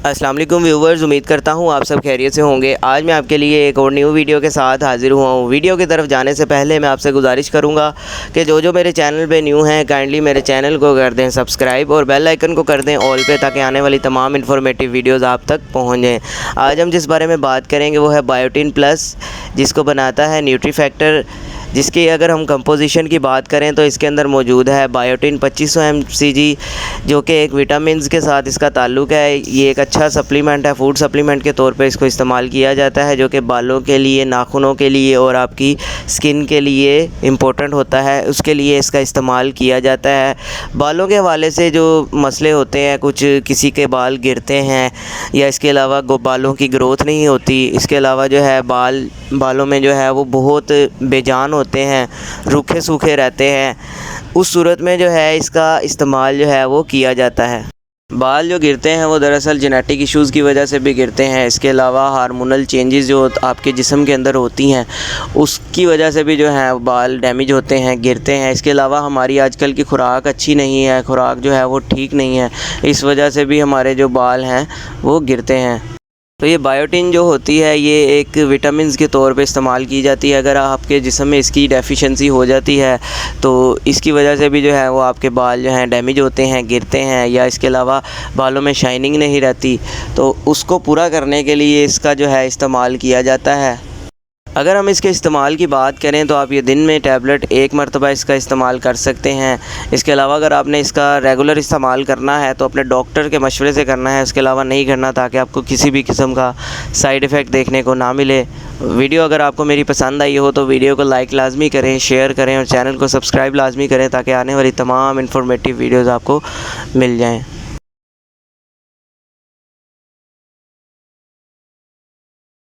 अस्सलाम वालेकुम व्यूवर्स, उम्मीद करता हूँ आप सब खैरियत से होंगे। आज मैं आपके लिए एक और न्यू वीडियो के साथ हाज़िर हुआ हूँ। वीडियो की तरफ जाने से पहले मैं आपसे गुजारिश करूँगा कि जो मेरे चैनल पे न्यू हैं काइंडली मेरे चैनल को कर दें सब्सक्राइब और बेल आइकन को कर दें ऑल पे, ताकि आने वाली तमाम इन्फॉर्मेटिव वीडियोज़ आप तक पहुँच जाएँ। आज हम जिस बारे में बात करेंगे वो है बायोटिन प्लस, जिसको बनाता है न्यूट्रीफैक्टर, जिसकी अगर हम कंपोजिशन की बात करें तो इसके अंदर मौजूद है बायोटिन 2500 mcg, जो कि एक विटामिन्स के साथ इसका ताल्लुक़ है। ये एक अच्छा सप्लीमेंट है, फूड सप्लीमेंट के तौर पे इसको इस्तेमाल किया जाता है, जो कि बालों के लिए, नाखूनों के लिए और आपकी स्किन के लिए इम्पोर्टेंट होता है। उसके लिए इसका इस्तेमाल किया जाता है। बालों के हवाले से जो मसले होते हैं, कुछ किसी के बाल गिरते हैं या इसके अलावा बालों की ग्रोथ नहीं होती, इसके अलावा जो है बालों में जो है वो बहुत बेजान होते हैं, रूखे सूखे रहते हैं, उस सूरत में जो है इसका इस्तेमाल जो है वो किया जाता है। बाल जो गिरते हैं वो दरअसल जेनेटिक इश्यूज़ की वजह से भी गिरते हैं। इसके अलावा हार्मोनल चेंजेस जो आपके जिस्म के अंदर होती हैं उसकी वजह से भी जो है बाल डैमेज होते हैं, गिरते हैं। इसके अलावा हमारी आजकल की खुराक अच्छी नहीं है, खुराक जो है वो ठीक नहीं है, इस वजह से भी हमारे जो बाल हैं वो गिरते हैं। तो ये बायोटिन जो होती है ये एक विटामिन्स के तौर पे इस्तेमाल की जाती है। अगर आपके जिस्म में इसकी डेफिशिएंसी हो जाती है तो इसकी वजह से भी जो है वो आपके बाल जो हैं डैमेज होते हैं, गिरते हैं, या इसके अलावा बालों में शाइनिंग नहीं रहती, तो उसको पूरा करने के लिए इसका जो है इस्तेमाल किया जाता है। अगर हम इसके इस्तेमाल की बात करें तो आप ये दिन में टैबलेट एक मरतबा इसका इस्तेमाल कर सकते हैं। इसके अलावा अगर आपने इसका रेगुलर इस्तेमाल करना है तो अपने डॉक्टर के मशवरे से करना है, इसके अलावा नहीं करना, ताकि आपको किसी भी किस्म का साइड इफ़ेक्ट देखने को ना मिले। वीडियो अगर आपको मेरी पसंद आई हो तो वीडियो को लाइक लाजमी करें, शेयर करें और चैनल को सब्सक्राइब लाजमी करें, ताकि आने वाली तमाम इन्फॉर्मेटिव वीडियोज़ आपको मिल जाएँ।